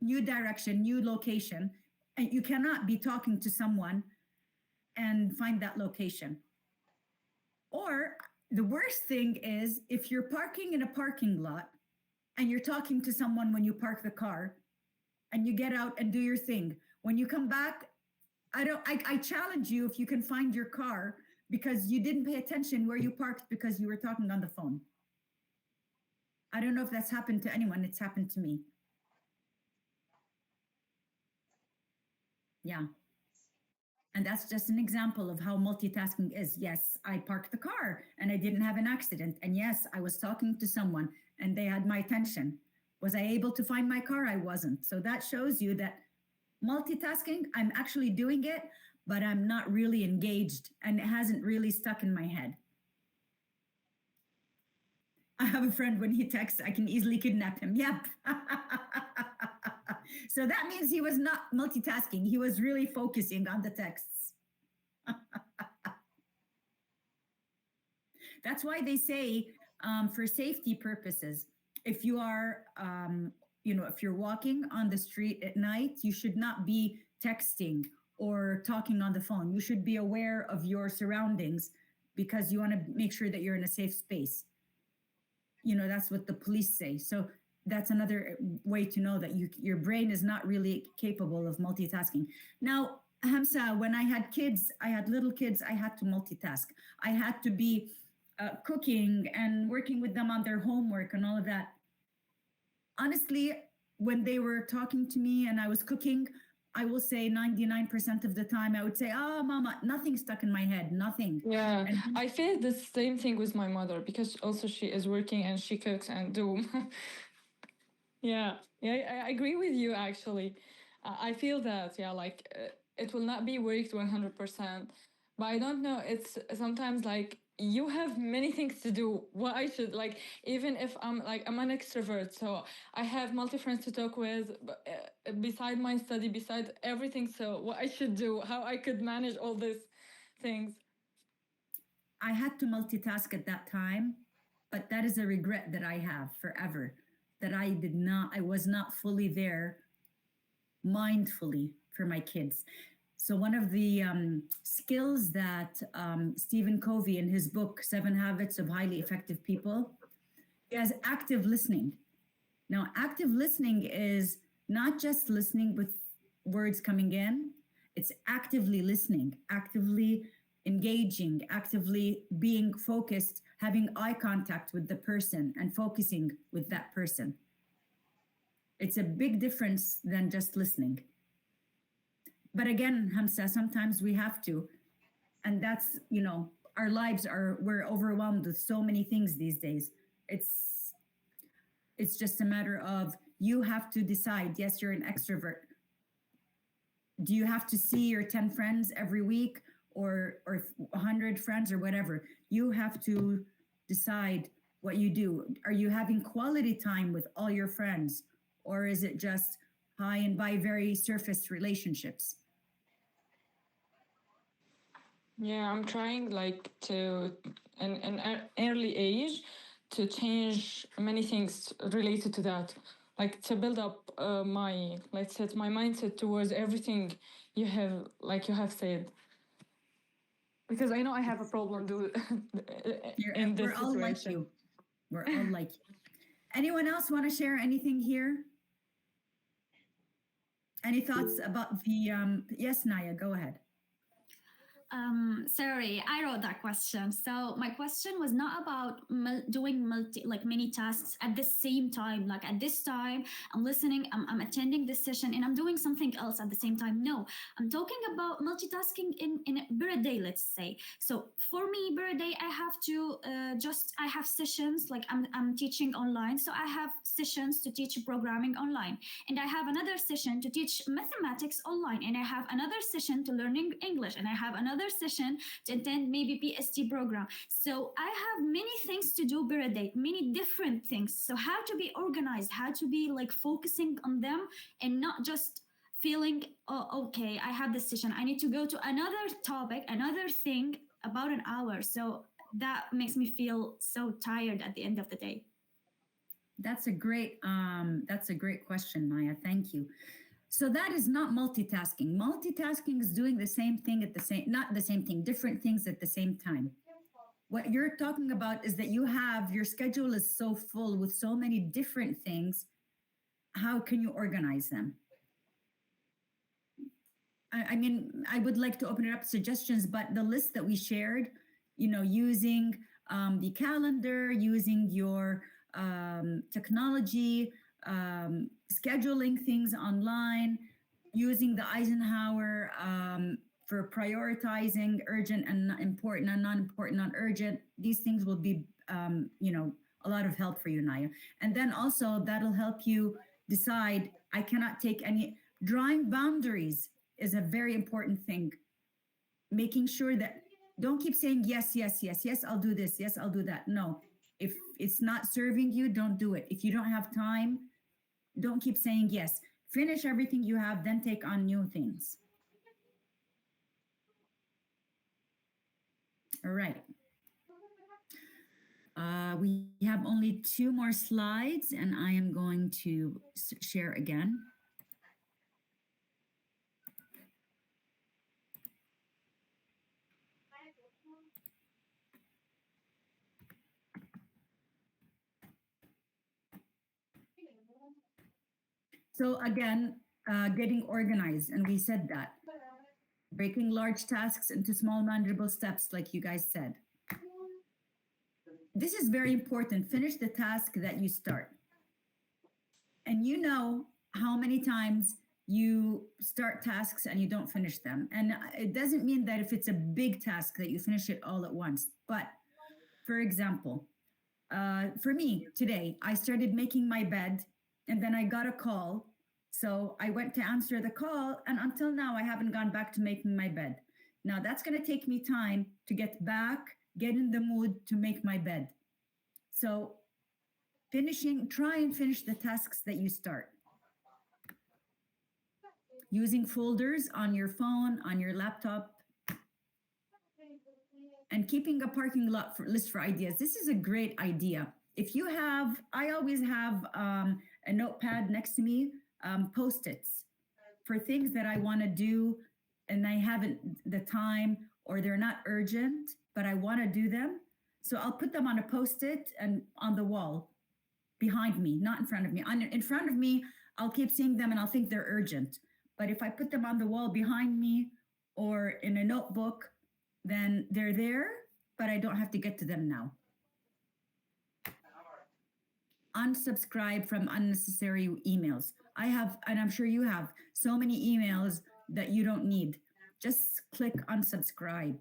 new direction, new location, and you cannot be talking to someone and find that location? Or the worst thing is if you're parking in a parking lot and you're talking to someone when you park the car and you get out and do your thing. When you come back, I challenge you if you can find your car because you didn't pay attention where you parked because you were talking on the phone. I don't know if that's happened to anyone. It's happened to me. Yeah. And that's just an example of how multitasking is. Yes, I parked the car and I didn't have an accident. And yes, I was talking to someone and they had my attention. Was I able to find my car? I wasn't. So that shows you that multitasking, I'm actually doing it, but I'm not really engaged and it hasn't really stuck in my head. I have a friend, when he texts, I can easily kidnap him. Yep. So that means he was not multitasking. He was really focusing on the texts. That's why they say, for safety purposes, if you are, if you're walking on the street at night, you should not be texting or talking on the phone. You should be aware of your surroundings because you want to make sure that you're in a safe space. That's what the police say. So that's another way to know that your brain is not really capable of multitasking. Now, Hamza, when I had little kids, I had to multitask. I had to be cooking and working with them on their homework and all of that. Honestly, when they were talking to me and I was cooking, I will say 99% of the time I would say, "Oh, mama, nothing stuck in my head, nothing." Yeah, And I feel the same thing with my mother because also she is working and she cooks and do. Yeah, I agree with you actually. I feel that, yeah, it will not be worked 100%. But I don't know, it's sometimes like you have many things to do. What I should, even if I'm an extrovert, so I have multi friends to talk with, beside my study, beside everything. So what I should do, how I could manage all these things. I had to multitask at that time, but that is a regret that I have forever, that I was not fully there mindfully for my kids. So one of the skills that Stephen Covey in his book, Seven Habits of Highly Effective People, he has active listening. Now, active listening is not just listening with words coming in, it's actively listening, actively engaging, actively being focused, having eye contact with the person and focusing with that person. It's a big difference than just listening. But again, Hamza, sometimes we have to. And that's, our lives we're overwhelmed with so many things these days. It's just a matter of you have to decide, yes, you're an extrovert. Do you have to see your 10 friends every week or 100 friends or whatever? You have to decide what you do. Are you having quality time with all your friends? Or is it just high and by very surface relationships? Yeah, I'm trying like to in an early age to change many things related to that, like to build up my, let's say, my mindset towards everything you have said, because I know I have a problem in this We're all like situation. you. We're all like you. Anyone else want to share anything here? Any thoughts about the yes, Naya, go ahead. Sorry, I wrote that question. So my question was not about doing many tasks at the same time. Like at this time, I'm listening, I'm attending this session, and I'm doing something else at the same time. No, I'm talking about multitasking in a day, let's say. So for me, per day, I have to I have sessions, like I'm teaching online. So I have sessions to teach programming online. And I have another session to teach mathematics online. And I have another session to learning English. And I have another session to attend maybe PST program. So I have many things to do per day, many different things. So how to be organized, how to be like focusing on them and not just feeling, oh, okay, I have this session. I need to go to another topic, another thing about an hour. So that makes me feel so tired at the end of the day. That's a great question, Maya. Thank you. So that is not multitasking. Multitasking is doing the same thing not the same thing, different things at the same time. What you're talking about is that your schedule is so full with so many different things. How can you organize them? I mean, I would like to open it up to suggestions, but the list that we shared, using the calendar, using your technology, scheduling things online, using the Eisenhower for prioritizing urgent and important and non-important, non-urgent. These things will be, a lot of help for you, Naya. And then also that'll help you decide, I cannot take drawing boundaries is a very important thing. Making sure that don't keep saying yes, yes, yes, yes, I'll do this, yes, I'll do that. No, if it's not serving you, don't do it. If you don't have time, don't keep saying yes. Finish everything you have, then take on new things. All right. We have only 2 more slides, and I am going to share again. So again, getting organized, and we said that. Breaking large tasks into small manageable steps, like you guys said. This is very important. Finish the task that you start. And you know how many times you start tasks and you don't finish them. And it doesn't mean that if it's a big task that you finish it all at once. But for example, for me today, I started making my bed and then I got a call. So I went to answer the call, and until now, I haven't gone back to making my bed. Now that's going to take me time to get in the mood to make my bed. So try and finish the tasks that you start. Using folders on your phone, on your laptop, and keeping a parking lot list for ideas. This is a great idea. I always have a notepad next to me, Post-its for things that I want to do and I haven't the time, or they're not urgent, but I want to do them. So I'll put them on a post-it and on the wall behind me, not in front of me. In front of me, I'll keep seeing them and I'll think they're urgent. But if I put them on the wall behind me or in a notebook, then they're there, but I don't have to get to them now. Unsubscribe from unnecessary emails. I have, and I'm sure you have, so many emails that you don't need. Just click unsubscribe.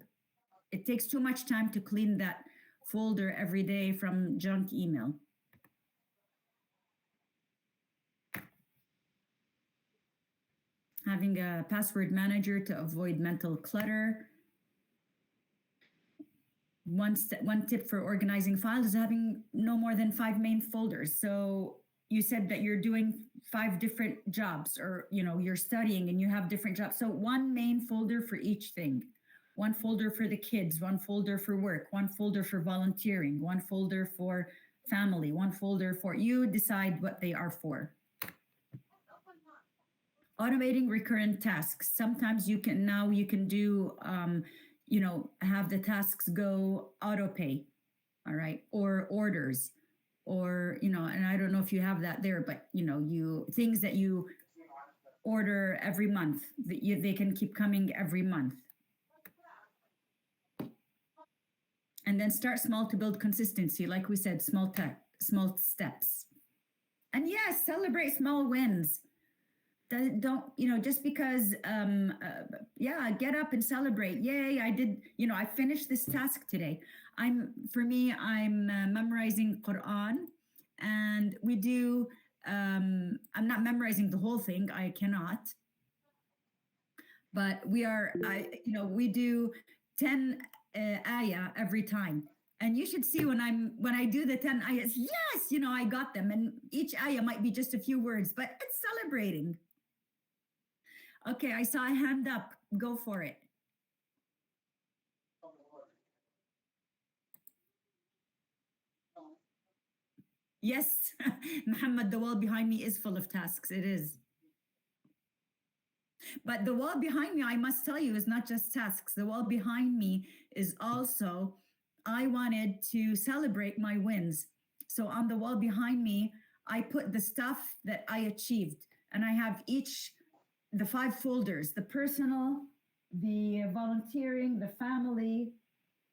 It takes too much time to clean that folder every day from junk email. Having a password manager to avoid mental clutter. One tip for organizing files is having no more than 5 main folders. So you said that you're doing 5 different jobs, or you're studying and you have different jobs. So one main folder for each thing. One folder for the kids, one folder for work, one folder for volunteering, one folder for family, one folder for you. Decide what they are for. Automating recurrent tasks. Sometimes you can do have the tasks go auto pay, all right, or orders, or and I don't know if you have that there, but things that you order every month, they can keep coming every month. And then start small to build consistency. Like we said, small steps. And yes, celebrate small wins. Don't just because get up and celebrate. Yay, I did, I finished this task today. I'm memorizing Quran, and we do I'm not memorizing the whole thing, I cannot, but we do 10 ayah every time. And you should see when I do the 10 ayahs, yes, I got them. And each ayah might be just a few words, but it's celebrating. Okay, I saw a hand up. Go for it. Yes, Muhammad, the wall behind me is full of tasks. It is. But the wall behind me, I must tell you, is not just tasks. The wall behind me is also, I wanted to celebrate my wins. So on the wall behind me, I put the stuff that I achieved. And I have the 5 folders: the personal, the volunteering, the family,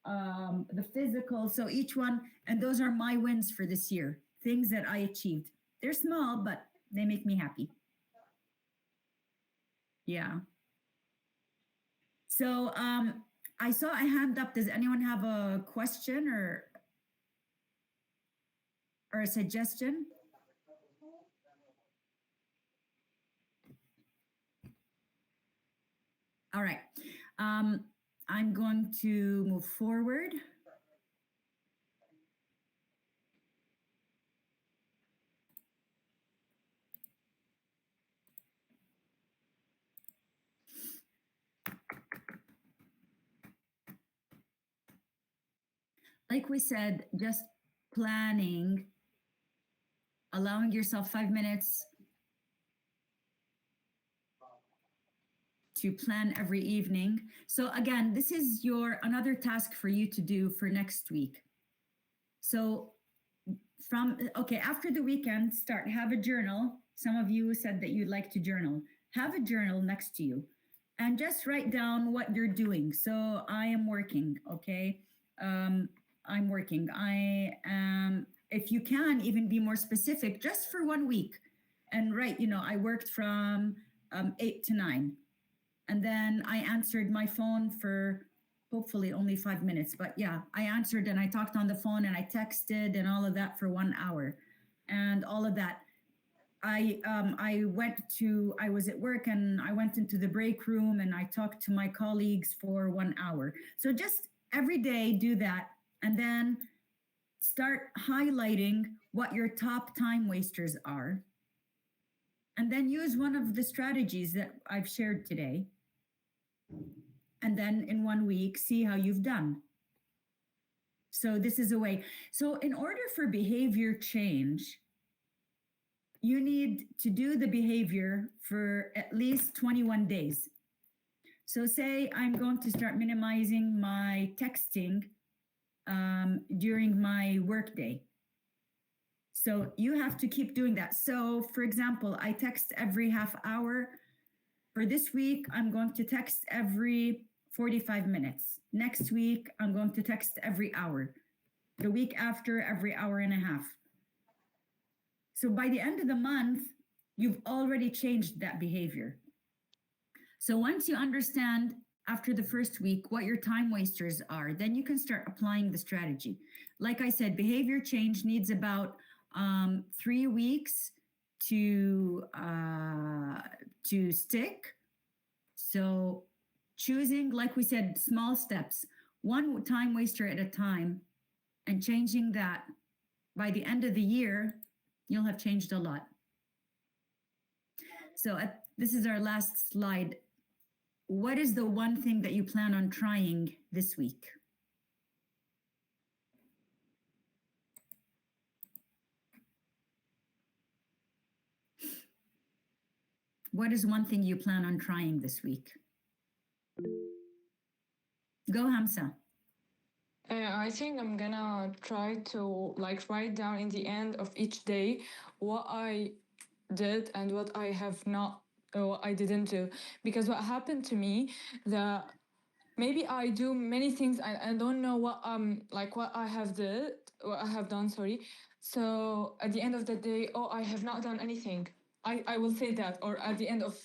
the physical. So each one, and those are my wins for this year, things that I achieved. They're small, but they make me happy. Yeah. So I saw a hand up. Does anyone have a question or a suggestion? All right. I'm going to move forward. Like we said, just planning, allowing yourself 5 minutes to plan every evening. So again, this is another task for you to do for next week. So after the weekend, have a journal. Some of you said that you'd like to journal. Have a journal next to you and just write down what you're doing. So I am working, okay? I'm working. I am, if you can even be more specific, just for 1 week, and write, I worked from 8 to 9. And then I answered my phone for hopefully only 5 minutes. But yeah, I answered and I talked on the phone and I texted and all of that for 1 hour. And all of that. I was at work and I went into the break room and I talked to my colleagues for 1 hour. So just every day do that. And then start highlighting what your top time wasters are. And then use one of the strategies that I've shared today. And then in 1 week, see how you've done. So this is a way. So in order for behavior change, you need to do the behavior for at least 21 days. So say I'm going to start minimizing my texting during my workday. So you have to keep doing that. So for example, I text every half hour. For this week, I'm going to text every 45 minutes. Next week, I'm going to text every hour. The week after, every hour and a half. So by the end of the month, you've already changed that behavior. So once you understand after the first week what your time wasters are, then you can start applying the strategy. Like I said, behavior change needs about 3 weeks to stick. So choosing, like we said, small steps, one time waster at a time, and changing that. By the end of the year, you'll have changed a lot. So this is our last slide. What is the one thing that you plan on trying this week? What is one thing you plan on trying this week? Go, Hamza. I think I'm gonna try to like write down in the end of each day what I did and what I have not, or what I didn't do. Because what happened to me, that maybe I do many things and I don't know what what I have done, sorry. So at the end of the day, oh, I have not done anything. I will say that, or at the end of,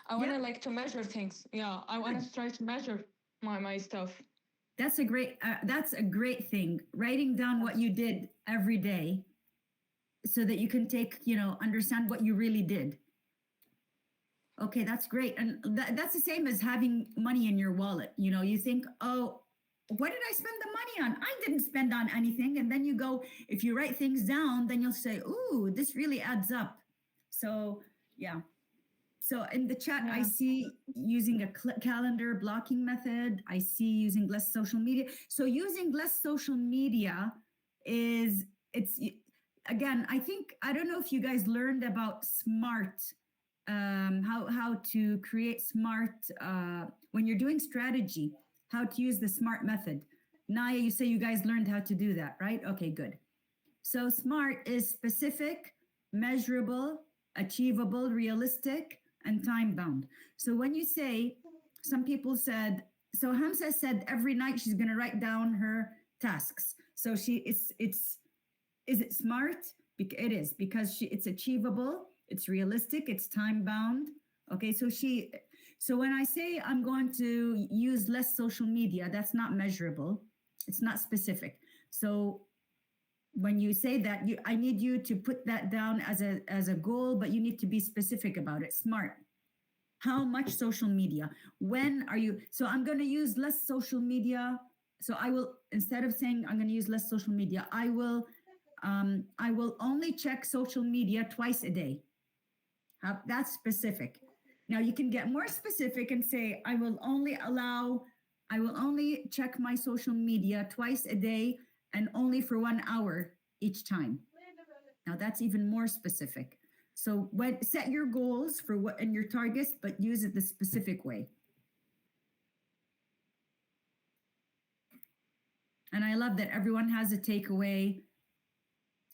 I wanna like to measure things. Yeah, I wanna try to measure my stuff. That's a great thing. Writing down what you did every day so that you can understand what you really did. Okay, that's great. And that's the same as having money in your wallet. You think, oh, what did I spend the money on? I didn't spend on anything. And then you go, if you write things down, then you'll say, ooh, this really adds up. So, yeah. So in the chat, I see using a calendar blocking method. I see using less social media. So using less social media again, I don't know if you guys learned about SMART, how to create SMART when you're doing strategy, how to use the SMART method. Naya, you say you guys learned how to do that, right? Okay, good. So SMART is specific, measurable, achievable, realistic, and time bound. So when you say, some people said, so Hamza said every night she's going to write down her tasks. So is it SMART? It is, because it's achievable, it's realistic, it's time bound. Okay, so when I say I'm going to use less social media, that's not measurable, it's not specific. So when you say that, I need you to put that down as a goal, but you need to be specific about it. SMART. How much social media? When are you? So I'm going to use less social media. So I will, instead of saying I'm going to use less social media, I will only check social media twice a day. That's specific. Now you can get more specific and say I will only check my social media twice a day and only for 1 hour each time. Now that's even more specific. So set your goals for what and your targets, but use it the specific way. And I love that everyone has a takeaway.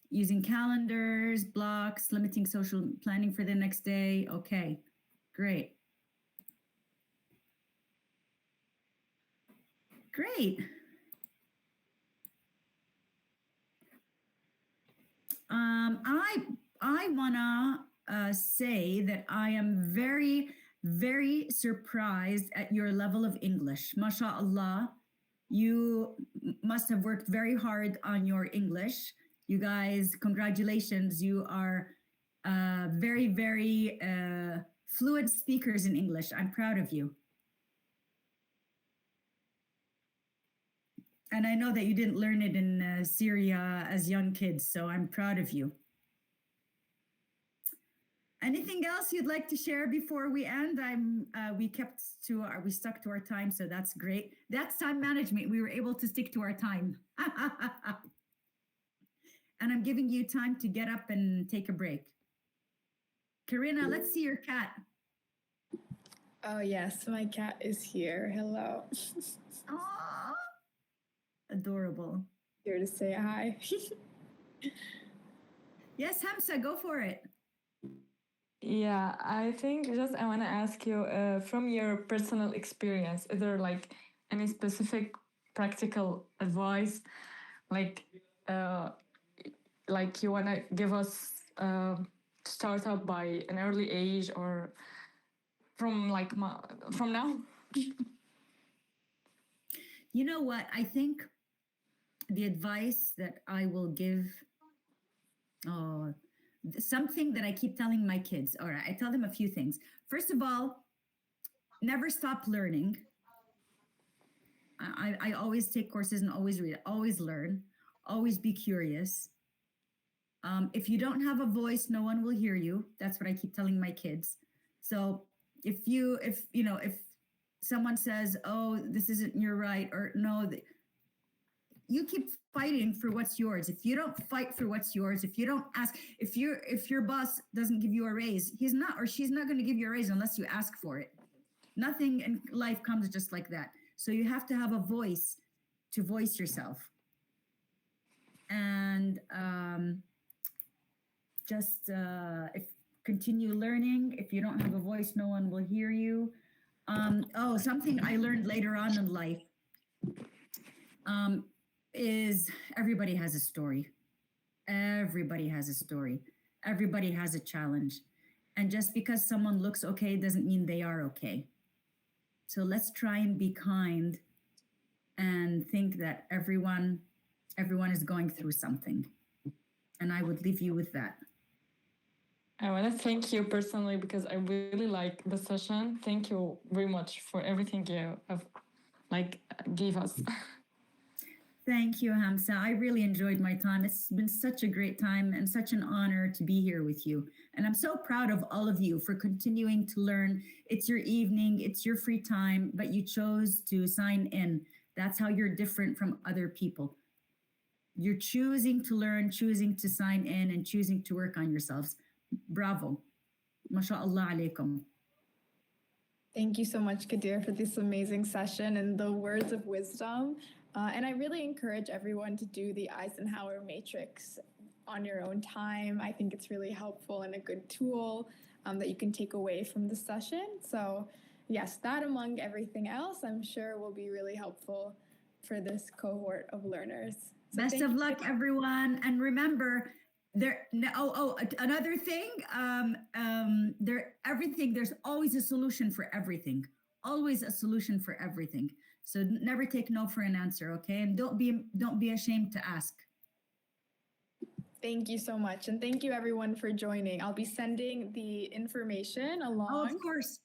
Using calendars, blocks, limiting social planning for the next day. Okay, great. Great. I wanna say that I am very, very surprised at your level of English. MashaAllah, you must have worked very hard on your English. You guys, congratulations. You are very, very fluent speakers in English. I'm proud of you. And I know that you didn't learn it in Syria as young kids, so I'm proud of you. Anything else you'd like to share before we end? We stuck to our time, so that's great. That's time management. We were able to stick to our time. And I'm giving you time to get up and take a break. Karina, let's see your cat. Oh, yes, my cat is here. Hello. Aww, adorable. Here to say hi. Yes, Hamza, go for it. Yeah, I think just I want to ask you from your personal experience, is there like any specific practical advice, like uh, like you want to give us start up by an early age or from like from now? You know what? I think the advice that I will give, oh, something that I keep telling my kids. All right, I tell them a few things. First of all, never stop learning. I always take courses and always read, always learn, always be curious. If you don't have a voice, no one will hear you. That's what I keep telling my kids. So if someone says, "Oh, this isn't your right," or "No," you keep fighting for what's yours. If you don't fight for what's yours, if you don't ask, if your boss doesn't give you a raise, he's not or she's not going to give you a raise unless you ask for it. Nothing in life comes just like that. So you have to have a voice to voice yourself. And just if continue learning. If you don't have a voice, no one will hear you. Something I learned later on in life um, is everybody has a story. Everybody has a story. Everybody has a challenge. And just because someone looks okay doesn't mean they are okay. So let's try and be kind and think that everyone is going through something. And I would leave you with that. I want to thank you personally because I really like the session. Thank you very much for everything you have like gave us. Thank you, Hamza. I really enjoyed my time. It's been such a great time and such an honor to be here with you. And I'm so proud of all of you for continuing to learn. It's your evening, it's your free time, but you chose to sign in. That's how you're different from other people. You're choosing to learn, choosing to sign in, and choosing to work on yourselves. Bravo. MashaAllah alaikum. Thank you so much, Kadir, for this amazing session and the words of wisdom. And I really encourage everyone to do the Eisenhower Matrix on your own time. I think it's really helpful and a good tool that you can take away from the session. So, yes, that among everything else, I'm sure will be really helpful for this cohort of learners. So Best of luck, everyone. And remember, another thing, there's always a solution for everything. Always a solution for everything. So never take no for an answer, okay? And don't be ashamed to ask. Thank you so much. And thank you everyone for joining. I'll be sending the information along. Oh, of course.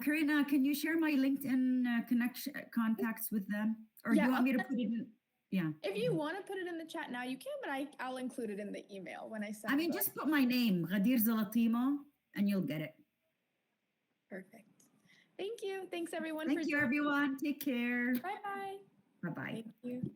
Karina, can you share my LinkedIn contacts with them? Or do you want me to put it in? Yeah. If you want to put it in the chat now, you can, but I'll include it in the email when I send it. I mean, just put my name, Ghadir Zalatimo, and you'll get it. Perfect. Thank you. Thanks everyone. Thank you, everyone. Take care. Bye-bye. Bye-bye. Thank you.